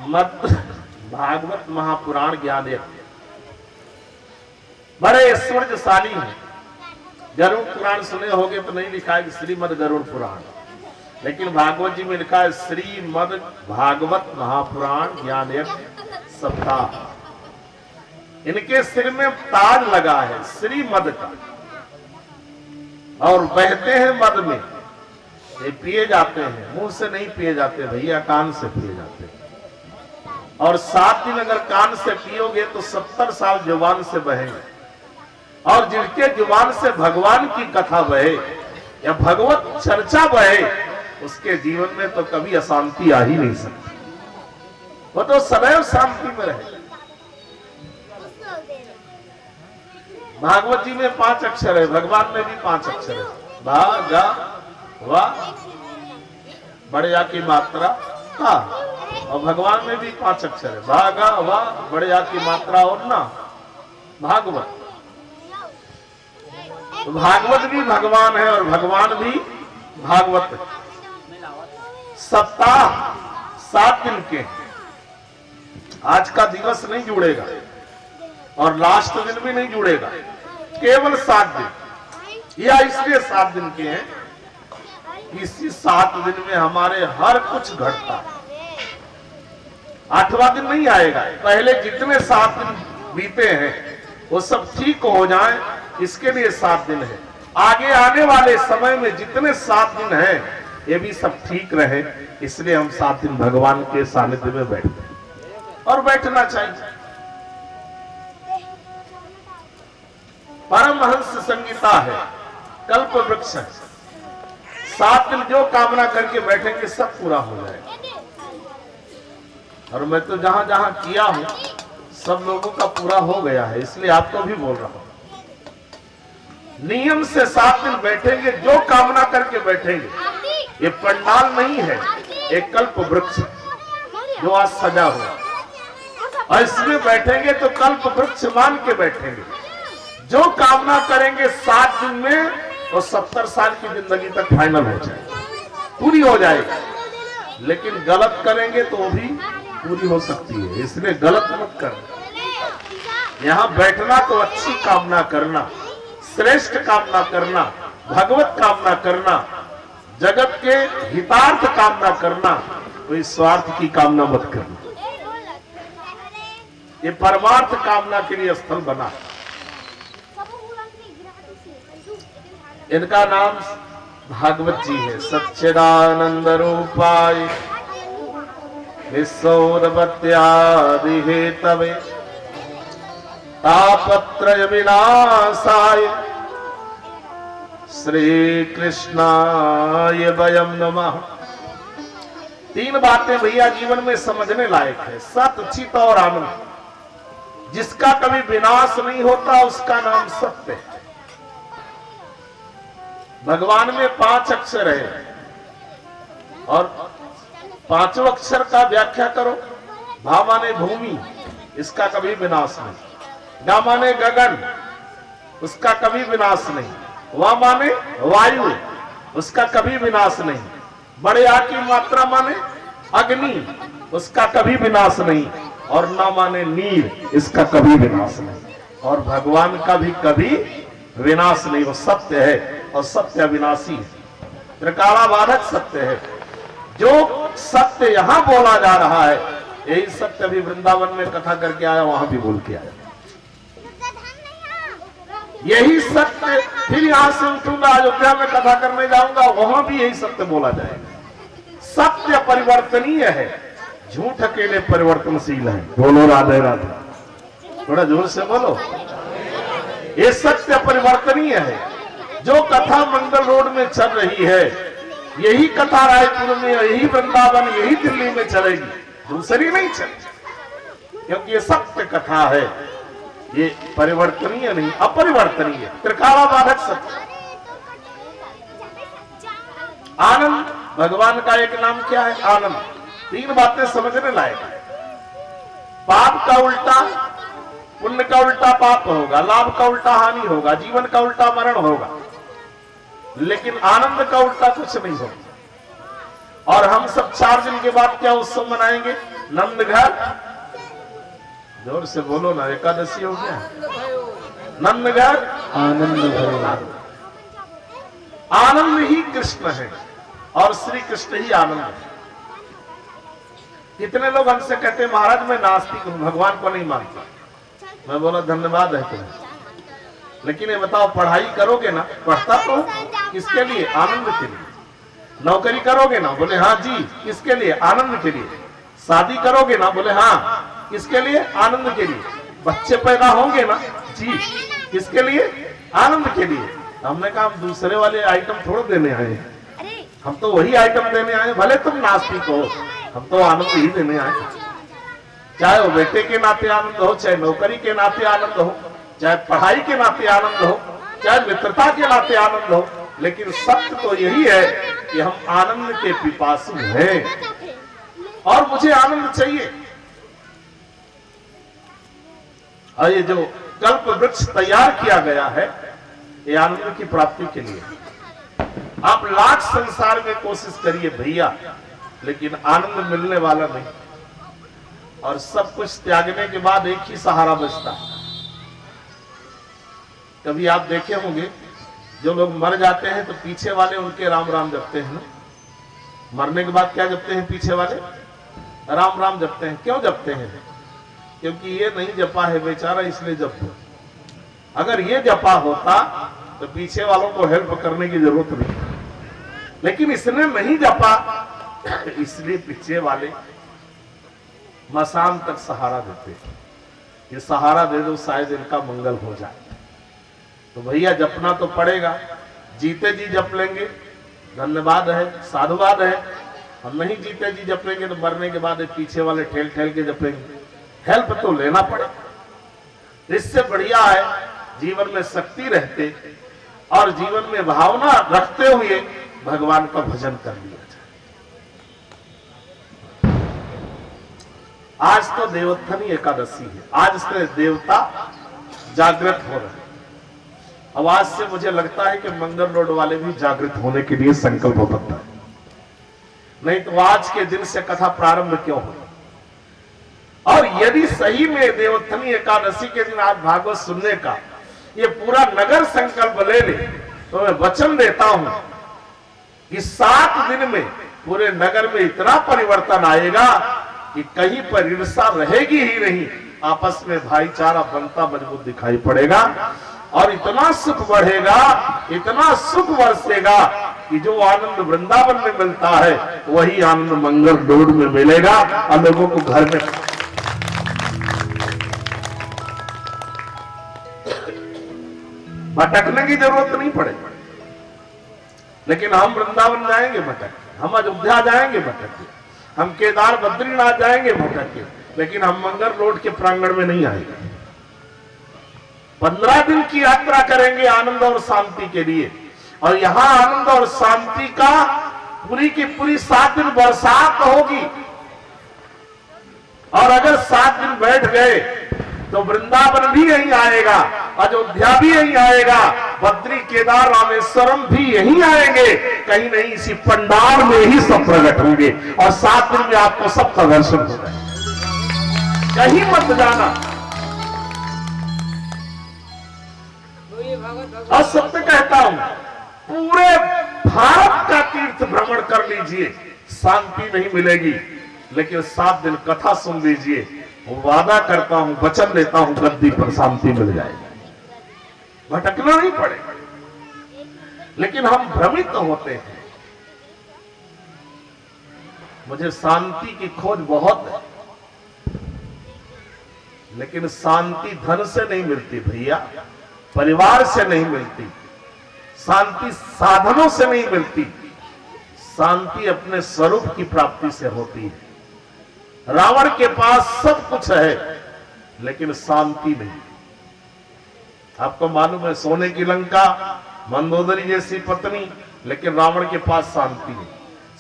मत भागवत महापुराण ज्ञान यज्ञ बड़े ऐश्वर्यशाली हैं। गरुड़ पुराण सुने होंगे तो नहीं लिखा है कि श्रीमद गरुड़ पुराण, लेकिन भागवत जी में लिखा है श्रीमद भागवत महापुराण ज्ञान यज्ञ सप्ताह। इनके सिर में ताज लगा है श्रीमद का, और बहते हैं मद में। ये पिए जाते हैं, मुंह से नहीं पिए जाते भैया, कान से पिए जाते हैं। और 7 दिन अगर कान से पियोगे तो 70 साल जुबान से बहेंगे। और जिनके जुबान से भगवान की कथा बहे या भगवत चर्चा बहे, उसके जीवन में तो कभी अशांति आ ही नहीं सकती, वो तो सदैव शांति में रहे। भागवत जी में 5 अक्षर है, भगवान में भी 5 अक्षर है। भा गा वा बड़े आ की मात्रा का, और भगवान में भी 5 अक्षर है। भा गा वा बड़े आ की मात्रा और ना भागवत। तो भागवत भी भगवान है और भगवान भी भागवत है। सप्ताह 7 दिन के, आज का दिवस नहीं जुड़ेगा और लास्ट दिन भी नहीं जुड़ेगा, केवल 7 दिन। या इसलिए 7 दिन के हैं, इसी 7 दिन में हमारे हर कुछ घटता है। 8वां दिन नहीं आएगा, पहले जितने 7 दिन बीते हैं वो सब ठीक हो जाएं, इसके लिए 7 दिन है। आगे आने वाले समय में जितने 7 दिन हैं ये भी सब ठीक रहे, इसलिए हम 7 दिन भगवान के सानिध्य में बैठते हैं और बैठना चाहिए। परमहंस संगीता है, कल्प वृक्ष है। 7 दिन जो कामना करके बैठेंगे सब पूरा हो जाएगा। और मैं तो जहां जहां किया हूं सब लोगों का पूरा हो गया है, इसलिए आपको भी बोल रहा हूं। नियम से 7 दिन बैठेंगे, जो कामना करके बैठेंगे। ये पंडाल नहीं है, एक कल्प वृक्ष जो आज सजा हुआ, और इसमें बैठेंगे तो कल्प वृक्ष मान के बैठेंगे। जो कामना करेंगे 7 दिन में, वो 70 साल की जिंदगी तक फाइनल हो जाएगी, पूरी हो जाएगी। लेकिन गलत करेंगे तो वो भी पूरी हो सकती है, इसलिए गलत मत करना। यहाँ बैठना तो अच्छी कामना करना, श्रेष्ठ कामना करना, भगवत कामना करना, जगत के हितार्थ कामना करना, कोई स्वार्थ की कामना मत करना। ये परमार्थ कामना के लिए स्थल बना। इनका नाम भागवत जी है। सच्चिदानंद रूपाय विश्वोदपत्यादि हेतवे तापत्रय विनाशाय श्री कृष्णाय वयं नमः। 3 बातें भैया जीवन में समझने लायक है। सत, चित और आनंद। जिसका कभी विनाश नहीं होता उसका नाम सत्य है। भगवान में 5 अक्षर है, और 5वें अक्षर का व्याख्या करो। भा माने भूमि, इसका कभी विनाश नहीं। गा माने गगन, उसका कभी विनाश नहीं। वा माने वायु, उसका कभी विनाश नहीं। बड़े आ की मात्रा माने अग्नि, उसका कभी विनाश नहीं। और ना माने नीर, इसका कभी विनाश नहीं। और भगवान का भी कभी विनाश नहीं, वो सत्य है और सत्य अविनाशी है, त्रिकालाबाधक सत्य है। जो सत्य यहां बोला जा रहा है, यही सत्य भी वृंदावन में कथा करके आया, वहां भी बोल के आया। यही सत्य फिर यहां से उठूंगा, अयोध्या में कथा करने जाऊंगा, वहां भी यही सत्य बोला जाएगा। सत्य परिवर्तनीय है, झूठ अकेले परिवर्तनशील है। बोलो राधे राधे, थोड़ा जोर से बोलो। ये सत्य परिवर्तनीय है। जो कथा मंगल रोड में चल रही है, यही कथा रायपुर में, यही वृंदावन, यही दिल्ली में चलेगी, दूसरी नहीं चलेगी, क्योंकि ये सत्य कथा है। ये परिवर्तनीय नहीं, अपरिवर्तनीय, त्रिकालाबाधक सत्य। आनंद, भगवान का एक नाम क्या है? आनंद। 3 बातें समझने लायक है। पाप का उल्टा पुण्य का उल्टा पाप होगा, लाभ का उल्टा हानि होगा, जीवन का उल्टा मरण होगा, लेकिन आनंद का उल्टा कुछ नहीं होगा। और हम सब 4 दिन के बाद क्या उत्सव मनाएंगे? नंद घर, जोर से बोलो ना, एकादशी हो गया। नंद घर आनंद भयो। आनंद ही कृष्ण है और श्री कृष्ण ही आनंद है। कितने लोग हमसे कहते हैं महाराज मैं नास्तिक हूं, भगवान को नहीं मानता। मैं बोला धन्यवाद है तुम्हें, लेकिन ये बताओ पढ़ाई करोगे ना, पढ़ता तो किसके लिए? आनंद के लिए। नौकरी करोगे ना? बोले हाँ जी। किसके लिए? आनंद के लिए। शादी करोगे ना? बोले हाँ। किसके लिए? आनंद के लिए। बच्चे पैदा होंगे ना? जी। किसके लिए? आनंद के लिए। हमने कहा हम दूसरे वाले आइटम थोड़ा देने आए हैं, हम तो वही आइटम देने आए। भले तुम नास्तिक हो, हम तो आनंद ही देने आए। चाहे वो बेटे के नाते आनंद हो, चाहे नौकरी के नाते आनंद हो, चाहे पढ़ाई के नाते आनंद हो, चाहे मित्रता के नाते आनंद हो, लेकिन सत्य तो यही है कि हम आनंद के पिपासु हैं और मुझे आनंद चाहिए। और ये जो कल्प वृक्ष तैयार किया गया है, ये आनंद की प्राप्ति के लिए। आप लाख संसार में कोशिश करिए भैया, लेकिन आनंद मिलने वाला नहीं। और सब कुछ त्यागने के बाद एक ही सहारा बचता है। कभी आप देखे होंगे जो लोग मर जाते हैं तो पीछे वाले उनके राम राम जपते हैं ना। मरने के बाद क्या जपते हैं पीछे वाले? राम राम जपते हैं। क्यों जपते हैं? क्योंकि ये नहीं जपा है बेचारा, इसलिए जपते। अगर ये जपा होता तो पीछे वालों को हेल्प करने की जरूरत नहीं, लेकिन इसने नहीं जपा, इसलिए पीछे वाले मसान तक सहारा देते। ये सहारा दे दो, शायद इनका मंगल हो जाए। तो भैया जपना तो पड़ेगा। जीते जी जप लेंगे, धन्यवाद है, साधुवाद है। हम नहीं जीते जी जप लेंगे तो मरने के बाद पीछे वाले ठेल ठेल के जपेंगे। हेल्प तो लेना पड़े। इससे बढ़िया है जीवन में शक्ति रहते और जीवन में भावना रखते हुए भगवान का भजन कर लिया जाए। आज तो देवोत्थानी एकादशी है, आज से देवता जागृत हो रहे हैं। अब आज से मुझे लगता है कि मंगल रोड वाले भी जागृत होने के लिए संकल्प बनता है, नहीं तो आज के दिन से कथा प्रारंभ क्यों हो। और यदि सही में देवोत्थानी एकादशी के दिन आज भागवत सुनने का ये पूरा नगर संकल्प ले ले, तो मैं वचन देता हूं कि 7 दिन में पूरे नगर में इतना परिवर्तन आएगा कि कहीं पर ईर्ष्या रहेगी ही नहीं, आपस में भाईचारा बनता मजबूत दिखाई पड़ेगा और इतना सुख बढ़ेगा, इतना सुख बरसेगा कि जो आनंद वृंदावन में मिलता है वही आनंद मंगल रोड में मिलेगा और लोगों को घर में भटकने की जरूरत नहीं पड़ेगी। लेकिन हम वृंदावन जाएंगे भटक के, हम अयोध्या जाएंगे भटक के, हम केदार बद्रीनाथ जाएंगे भटक के, लेकिन हम मंगल रोड के प्रांगण में नहीं आएंगे। 15 दिन की यात्रा करेंगे आनंद और शांति के लिए, और यहां आनंद और शांति का पूरी की पूरी 7 दिन बरसात होगी। और अगर 7 दिन बैठ गए तो वृंदावन भी यहीं आएगा, अयोध्या भी यहीं आएगा, बद्री केदार रामेश्वरम भी यहीं आएंगे, कहीं नहीं इसी पंडाल में ही सब प्रकट होंगे और 7 दिन में आपको सबका दर्शन होगा। कहीं मत जाना। और सत्य कहता हूं, पूरे भारत का तीर्थ भ्रमण कर लीजिए, शांति नहीं मिलेगी, लेकिन 7 दिन कथा सुन लीजिए, वादा करता हूं, वचन देता हूं, गद्दी पर शांति मिल जाएगी। भटकना नहीं पड़ेगा। लेकिन हम भ्रमित होते हैं। मुझे शांति की खोज बहुत है, लेकिन शांति धन से नहीं मिलती भैया, परिवार से नहीं मिलती, शांति साधनों से नहीं मिलती, शांति अपने स्वरूप की प्राप्ति से होती है। रावण के पास सब कुछ है लेकिन शांति नहीं। आपको मालूम है, सोने की लंका, मंदोदरी जैसी पत्नी, लेकिन रावण के पास शांति नहीं।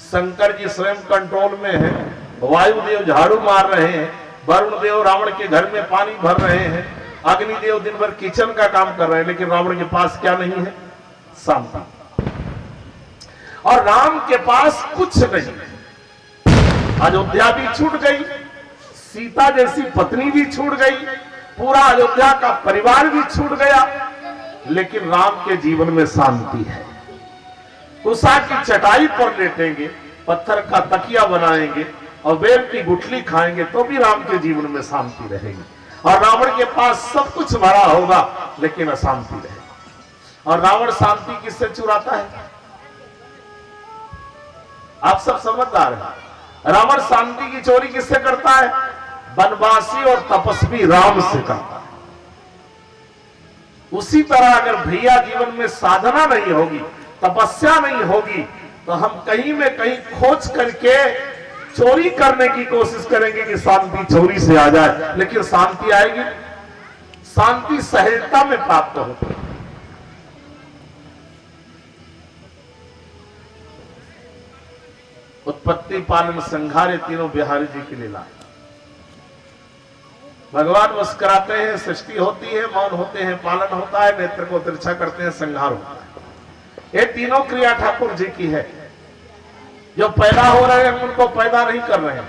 शंकर जी स्वयं कंट्रोल में है, वायुदेव झाड़ू मार रहे हैं, वरुण देव रावण के घर में पानी भर रहे हैं, अग्निदेव दिन भर किचन का काम कर रहे हैं, लेकिन रावण के पास क्या नहीं है? शांति। और राम के पास कुछ नहीं। अयोध्या भी छूट गई, सीता जैसी पत्नी भी छूट गई, पूरा अयोध्या का परिवार भी छूट गया, लेकिन राम के जीवन में शांति है। उषा की चटाई पर लेटेंगे, पत्थर का तकिया बनाएंगे और बेल की गुठली खाएंगे तो भी राम के जीवन में शांति रहेगी। और रावण के पास सब कुछ भरा होगा लेकिन अशांति रहेगी। और रावण शांति किससे चुराता है? आप सब समझदार हैं। रावण शांति की चोरी किससे करता है? वनवासी और तपस्वी राम से करता है। उसी तरह अगर भैया जीवन में साधना नहीं होगी, तपस्या नहीं होगी, तो हम कहीं में कहीं खोज करके चोरी करने की कोशिश करेंगे कि शांति चोरी से आ जाए, लेकिन शांति आएगी? शांति सहजता में प्राप्त होती है। उत्पत्ति पालन संहार तीनों बिहारी जी की लीला। भगवान मुस्कुराते हैं, सृष्टि होती है, मौन होते हैं, पालन होता है, नेत्र को तिरछा करते हैं, संहार होता है। ये तीनों क्रिया ठाकुर जी की है। जो पैदा हो रहे हैं उनको पैदा नहीं कर रहे हैं,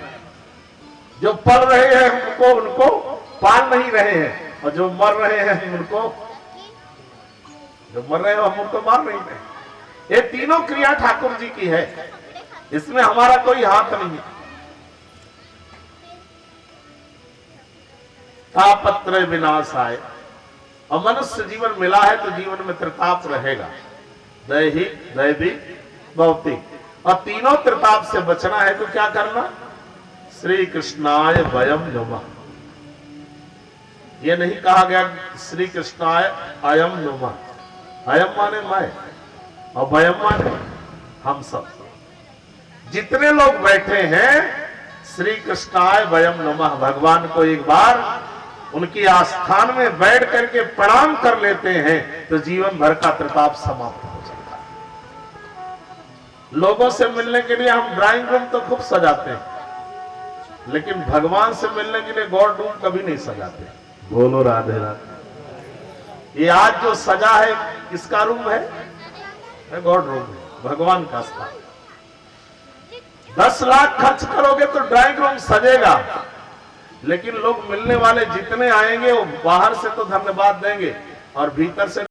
जो पल रहे हैं उनको पाल नहीं रहे हैं, और जो मर रहे हैं हम उनको मार नहीं रहे। ये तीनों क्रिया ठाकुर जी की है, इसमें हमारा कोई हाथ नहीं है। तापत्र विनाश आए, और मनुष्य जीवन मिला है तो जीवन में त्रिताप रहेगा, दैहिक, दैविक, भौतिक। और तीनों त्रिताप से बचना है तो क्या करना? श्री कृष्णाय वयं नमः। यह नहीं कहा गया श्री कृष्णाय अयम नमः। अयम माने मैं और वयम माने हम सब। जितने लोग बैठे हैं श्री कृष्णाय वयम नमः भगवान को एक बार उनकी आस्थान में बैठ करके प्रणाम कर लेते हैं तो जीवन भर का त्रिताप समाप्त हो जाता है। लोगों से मिलने के लिए हम ड्राइंग रूम तो खूब सजाते हैं, लेकिन भगवान से मिलने के लिए गॉड रूम कभी नहीं सजाते। बोलो राधे राधे। ये आज जो सजा है किसका रूम है? गॉड रूम है, भगवान का स्थान। 10 लाख खर्च करोगे तो ड्राइंग रूम सजेगा, लेकिन लोग मिलने वाले जितने आएंगे वो बाहर से तो धन्यवाद देंगे और भीतर से